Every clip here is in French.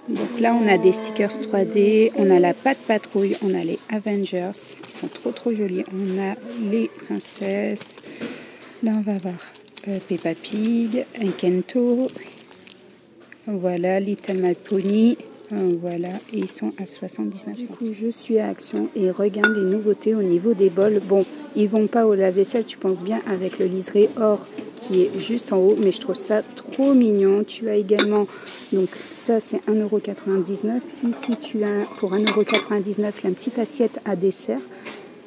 Donc là, on a des stickers 3D, on a la Patte Patrouille, on a les Avengers, ils sont trop jolis. On a les princesses, là on va voir Peppa Pig, Encanto, voilà, Little My Pony, voilà, et ils sont à 79 centimes. Du coup, je suis à Action et regarde les nouveautés au niveau des bols. Bon, ils vont pas au lave-vaisselle, tu penses bien, avec le liseré or qui est juste en haut, mais je trouve ça trop mignon. Tu as également, donc ça c'est 1,99 €. Ici tu as pour 1,99 € la petite assiette à dessert.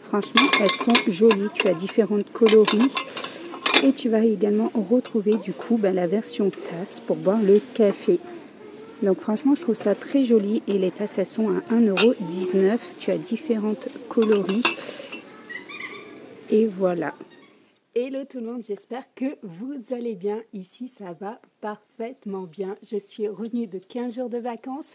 Franchement, elles sont jolies. Tu as différentes coloris. Et tu vas également retrouver du coup la version tasse pour boire le café. Donc franchement, je trouve ça très joli. Et les tasses, elles sont à 1,19 €. Tu as différentes coloris. Et voilà. Hello tout le monde, j'espère que vous allez bien. Ici, ça va parfaitement bien. Je suis revenue de 15 jours de vacances.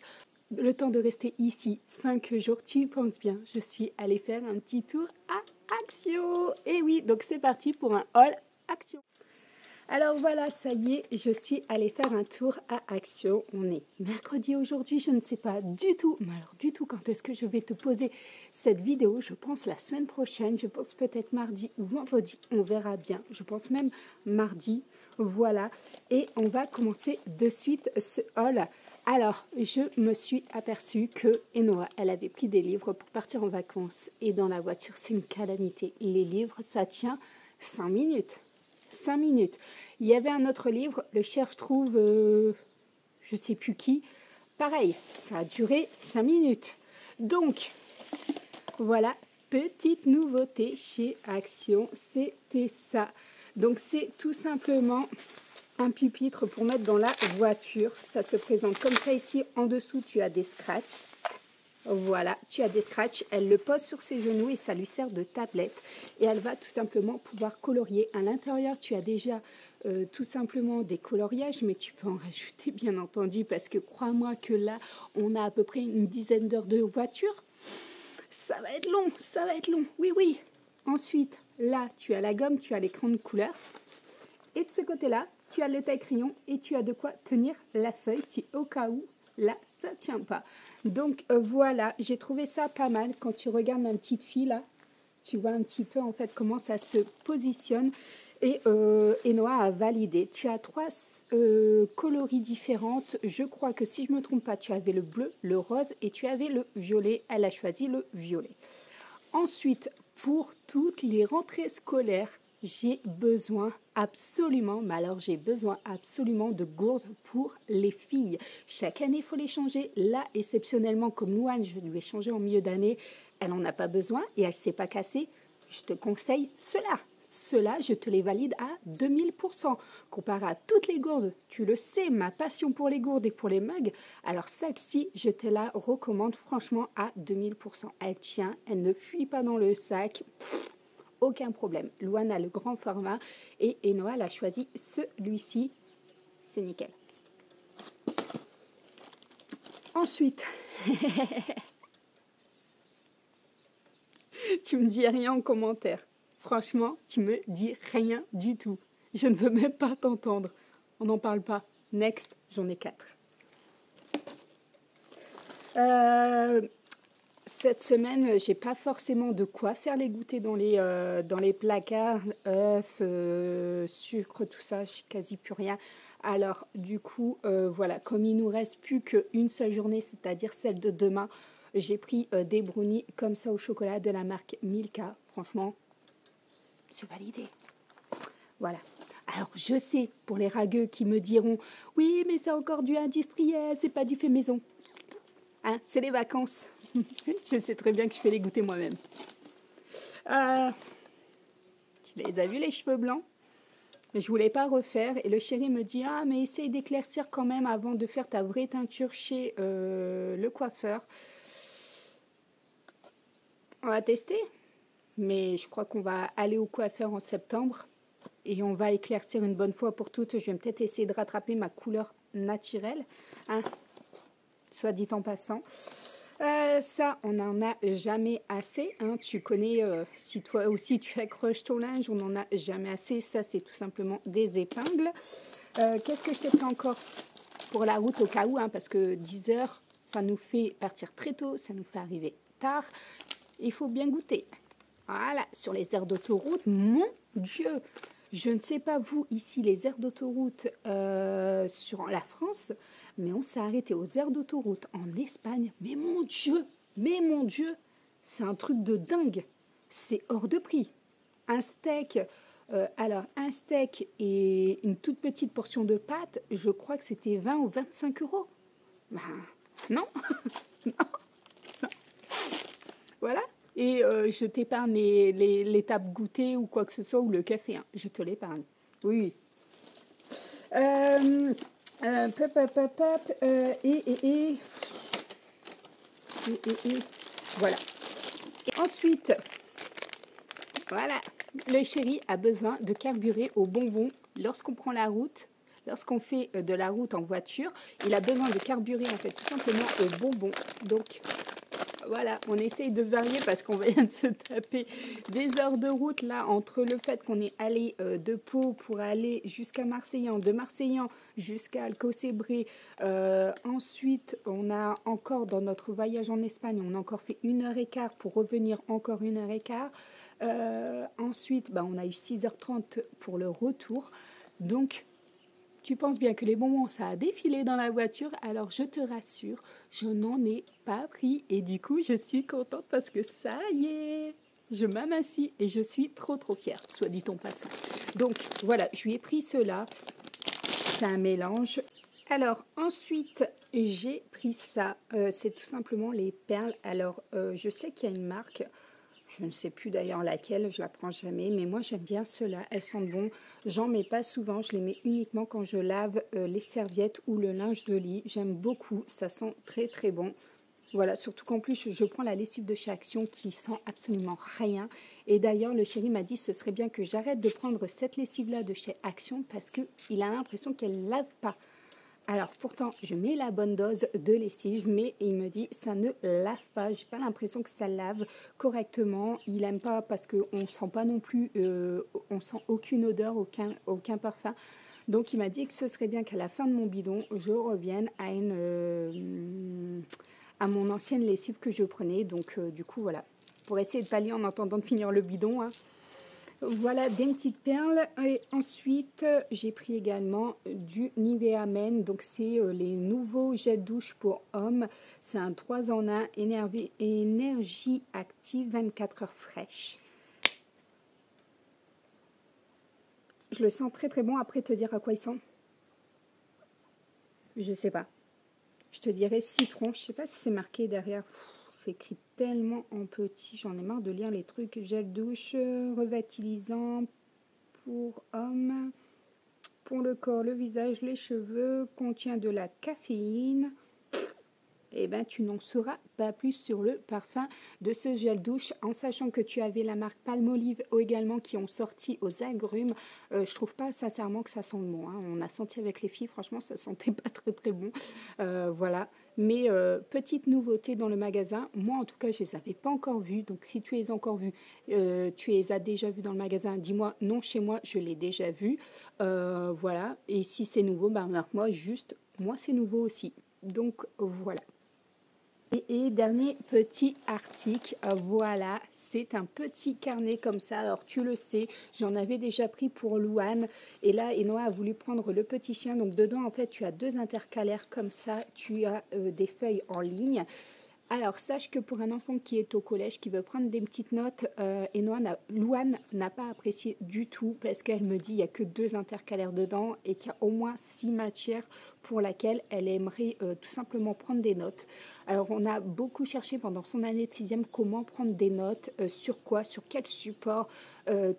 Le temps de rester ici 5 jours, tu penses bien. Je suis allée faire un petit tour à Action. Et oui, donc c'est parti pour un haul Action. Alors voilà, ça y est, je suis allée faire un tour à Action. On est mercredi aujourd'hui, je ne sais pas du tout, mais alors du tout quand est-ce que je vais te poser cette vidéo. Je pense la semaine prochaine, je pense peut-être mardi ou vendredi, on verra bien. Je pense même mardi, voilà. Et on va commencer de suite ce haul. Alors, je me suis aperçue que Enoa, elle avait pris des livres pour partir en vacances. Et dans la voiture, c'est une calamité. Les livres, ça tient 5 minutes. 5 minutes. Il y avait un autre livre, le chef trouve, je sais plus qui. Pareil, ça a duré 5 minutes. Donc, voilà, petite nouveauté chez Action, c'était ça. Donc, c'est tout simplement un pupitre pour mettre dans la voiture. Ça se présente comme ça ici. En dessous, tu as des scratchs. Voilà, tu as des scratchs, elle le pose sur ses genoux et ça lui sert de tablette. Et elle va tout simplement pouvoir colorier. À l'intérieur, tu as déjà tout simplement des coloriages, mais tu peux en rajouter bien entendu parce que crois-moi que là, on a à peu près une dizaine d'heures de voiture. Ça va être long, ça va être long, oui, oui. Ensuite, là, tu as la gomme, tu as l'écran de couleur. Et de ce côté-là, tu as le taille-crayon et tu as de quoi tenir la feuille si au cas où, là, ça ne tient pas. Donc voilà, j'ai trouvé ça pas mal. Quand tu regardes ma petite fille là, tu vois un petit peu en fait comment ça se positionne. Et Enoa a validé. Tu as 3 coloris différentes. Je crois que si je ne me trompe pas, tu avais le bleu, le rose et tu avais le violet. Elle a choisi le violet. Ensuite, pour toutes les rentrées scolaires, j'ai besoin absolument, mais alors j'ai besoin absolument de gourdes pour les filles. Chaque année, il faut les changer. Là, exceptionnellement, comme Louane, je lui ai changé en milieu d'année, elle n'en a pas besoin et elle ne s'est pas cassée. Je te conseille cela. Cela, je te les valide à 2000%. Comparé à toutes les gourdes, tu le sais, ma passion pour les gourdes et pour les mugs, alors celle-ci, je te la recommande franchement à 2000%. Elle tient, elle ne fuit pas dans le sac. Aucun problème. Louane a le grand format et Enoa a choisi celui-ci. C'est nickel. Ensuite, tu me dis rien en commentaire. Franchement, tu me dis rien du tout. Je ne veux même pas t'entendre. On n'en parle pas. Next, j'en ai 4. Cette semaine, j'ai pas forcément de quoi faire les goûters dans les placards, œufs, sucre, tout ça, j'ai quasi plus rien. Alors du coup, voilà, comme il nous reste plus qu'une seule journée, c'est-à-dire celle de demain, j'ai pris des brownies comme ça au chocolat de la marque Milka. Franchement, c'est validé. Voilà. Alors je sais, pour les ragueux qui me diront, oui, mais c'est encore du industriel, c'est pas du fait maison. Hein, c'est les vacances. Je sais très bien que je fais les goûter moi-même. Tu les as vus les cheveux blancs? Je voulais pas refaire et le chéri me dit ah mais essaye d'éclaircir quand même avant de faire ta vraie teinture chez le coiffeur. On va tester, mais je crois qu'on va aller au coiffeur en septembre et on va éclaircir une bonne fois pour toutes. Je vais peut-être essayer de rattraper ma couleur naturelle, hein, soit dit en passant. Ça, on n'en a jamais assez. Hein. Tu connais, si toi aussi tu accroches ton linge, on n'en a jamais assez. Ça, c'est tout simplement des épingles. Qu'est-ce que je t'ai pris encore? pour la route au cas où, hein, parce que 10 heures, ça nous fait partir très tôt, ça nous fait arriver tard. Il faut bien goûter. Voilà, sur les aires d'autoroute, mon Dieu, je ne sais pas vous, ici, les aires d'autoroute sur la France, mais on s'est arrêté aux aires d'autoroute en Espagne. Mais mon Dieu, c'est un truc de dingue. C'est hors de prix. Un steak, alors un steak et une toute petite portion de pâtes, je crois que c'était 20 ou 25 euros. Ben, non, voilà. Et je t'épargne l'étape goûter ou quoi que ce soit, ou le café, hein. Je te l'épargne. Oui. Pop, pop, pop, pop, et. Voilà. Et ensuite, voilà, le chéri a besoin de carburer aux bonbons lorsqu'on prend la route. Lorsqu'on fait de la route en voiture, il a besoin de carburer en fait tout simplement aux bonbons. Donc voilà, on essaye de varier parce qu'on vient de se taper des heures de route là entre le fait qu'on est allé de Pau pour aller jusqu'à Marseillan, de Marseillan jusqu'à Alcocebré. Ensuite, on a encore dans notre voyage en Espagne, on a encore fait 1h15 pour revenir encore 1h15. Ensuite, on a eu 6h30 pour le retour. Donc, tu penses bien que les bonbons, ça a défilé dans la voiture, alors je te rassure, je n'en ai pas pris et du coup, je suis contente parce que ça y est, je m'amassis et je suis trop fière, soit dit en passant. Donc voilà, je lui ai pris cela, c'est un mélange. Alors ensuite, j'ai pris ça, c'est tout simplement les perles. Alors je sais qu'il y a une marque. Je ne sais plus d'ailleurs laquelle, je la prends jamais, mais moi j'aime bien ceux-là, elles sentent bon. J'en mets pas souvent, je les mets uniquement quand je lave les serviettes ou le linge de lit. J'aime beaucoup, ça sent très bon. Voilà, surtout qu'en plus je prends la lessive de chez Action qui sent absolument rien. Et d'ailleurs le chéri m'a dit ce serait bien que j'arrête de prendre cette lessive-là de chez Action parce qu'il a l'impression qu'elle lave pas. Alors pourtant, je mets la bonne dose de lessive, mais il me dit ça ne lave pas. J'ai pas l'impression que ça lave correctement. Il aime pas parce qu'on sent pas non plus, on sent aucune odeur, aucun parfum. Donc il m'a dit que ce serait bien qu'à la fin de mon bidon, je revienne à mon ancienne lessive que je prenais. Donc du coup voilà, pour essayer de pallier en attendant de finir le bidon, hein. Voilà des petites perles. Et ensuite, j'ai pris également du Nivea Men. Donc, c'est les nouveaux gels douche pour hommes. C'est un 3 en 1 énergie active 24 heures fraîche. Je le sens très bon. Après, te dire à quoi il sent. Je sais pas. Je te dirais citron. Je sais pas si c'est marqué derrière. C'est écrit tellement en petit. J'en ai marre de lire les trucs. Gel douche revitalisant pour hommes. Pour le corps, le visage, les cheveux, contient de la caféine. Eh ben, tu n'en sauras pas plus sur le parfum de ce gel douche, en sachant que tu avais la marque Palmolive également qui ont sorti aux agrumes. Je trouve pas sincèrement que ça sent bon, hein. On a senti avec les filles, franchement, ça sentait pas très bon. Voilà. Mais petite nouveauté dans le magasin, moi en tout cas, je les avais pas encore vues. Donc si tu les as encore vues, tu les as déjà vues dans le magasin, dis-moi non, chez moi, je l'ai déjà vu. Voilà. Et si c'est nouveau, marque-moi juste, moi c'est nouveau aussi. Donc voilà. Et dernier petit article, voilà, c'est un petit carnet comme ça. Alors tu le sais, j'en avais déjà pris pour Louane. Et là, Enoa a voulu prendre le petit chien. Donc dedans, en fait, tu as 2 intercalaires comme ça. Tu as des feuilles en ligne. Alors, sache que pour un enfant qui est au collège, qui veut prendre des petites notes, Louane n'a pas apprécié du tout parce qu'elle me dit qu'il n'y a que 2 intercalaires dedans et qu'il y a au moins 6 matières pour lesquelles elle aimerait tout simplement prendre des notes. Alors, on a beaucoup cherché pendant son année de 6e comment prendre des notes, sur quoi, sur quel support,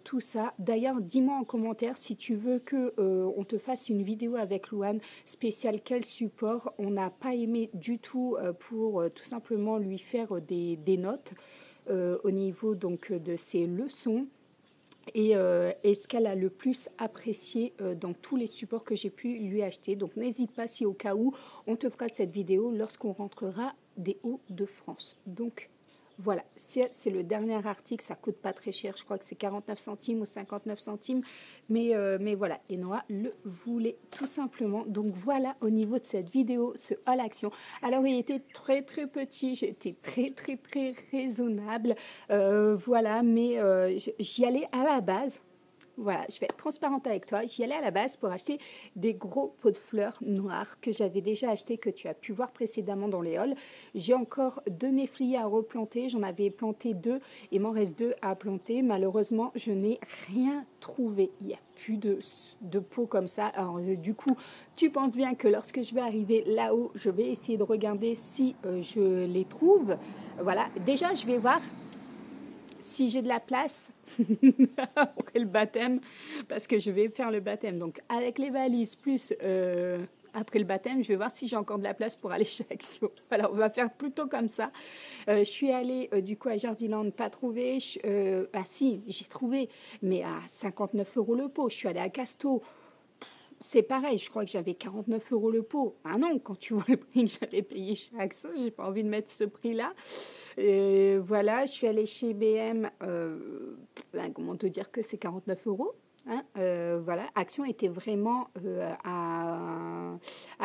tout ça. D'ailleurs, dis-moi en commentaire si tu veux qu'on te fasse une vidéo avec Louane spéciale quel support. On n'a pas aimé du tout pour tout simplement lui faire des notes au niveau donc de ses leçons. Et ce qu'elle a le plus apprécié dans tous les supports que j'ai pu lui acheter. Donc n'hésite pas si au cas où on te fera cette vidéo lorsqu'on rentrera des Hauts-de-France. Donc Voilà, c'est le dernier article, ça coûte pas très cher, je crois que c'est 49 centimes ou 59 centimes, mais voilà, Enoa le voulait tout simplement. Donc voilà au niveau de cette vidéo, ce haul action. Alors il était très très petit, j'étais très très très raisonnable, voilà, mais j'y allais à la base. Voilà, je vais être transparente avec toi. J'y allais à la base pour acheter des gros pots de fleurs noirs que j'avais déjà achetés, que tu as pu voir précédemment dans les hauls. J'ai encore 2 néfliers à replanter. J'en avais planté 2, il m'en reste 2 à planter. Malheureusement, je n'ai rien trouvé. Il n'y a plus de pots comme ça. Alors, du coup, tu penses bien que lorsque je vais arriver là-haut, je vais essayer de regarder si je les trouve. Voilà, déjà, je vais voir si j'ai de la place après le baptême, parce que je vais faire le baptême. Donc, avec les valises, plus après le baptême, je vais voir si j'ai encore de la place pour aller chez Action. Voilà, on va faire plutôt comme ça. Je suis allée du coup à Jardiland, pas trouvé. Ah si, j'ai trouvé, mais à 59 € le pot. Je suis allée à Casto. C'est pareil, je crois que j'avais 49 € le pot. Ah non, quand tu vois le prix que j'avais payé chez Action, j'ai pas envie de mettre ce prix-là. Voilà, je suis allée chez BM. Comment te dire que c'est 49 €, hein, voilà, Action était vraiment à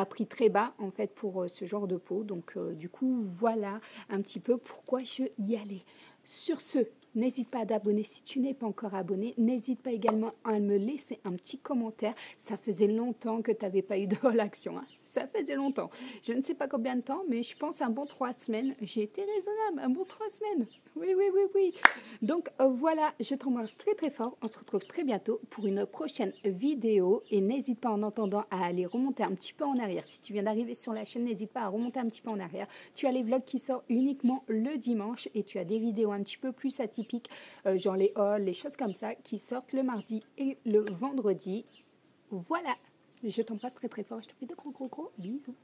prix très bas en fait pour ce genre de pot. Donc du coup, voilà un petit peu pourquoi je y allais. Sur ce, n'hésite pas à t'abonner si tu n'es pas encore abonné. N'hésite pas également à me laisser un petit commentaire. Ça faisait longtemps que tu n'avais pas eu de haul action, hein. Ça faisait longtemps. Je ne sais pas combien de temps, mais je pense un bon 3 semaines. J'ai été raisonnable, un bon 3 semaines. Oui, oui, oui, oui. Donc voilà, je t'embrasse très très fort. On se retrouve très bientôt pour une prochaine vidéo. Et n'hésite pas en attendant à aller remonter un petit peu en arrière. Si tu viens d'arriver sur la chaîne, n'hésite pas à remonter un petit peu en arrière. Tu as les vlogs qui sortent uniquement le dimanche et tu as des vidéos un petit peu plus atypiques, genre les hauls, les choses comme ça, qui sortent le mardi et le vendredi. Voilà, je t'embrasse très très fort. Je te fais de gros gros gros bisous.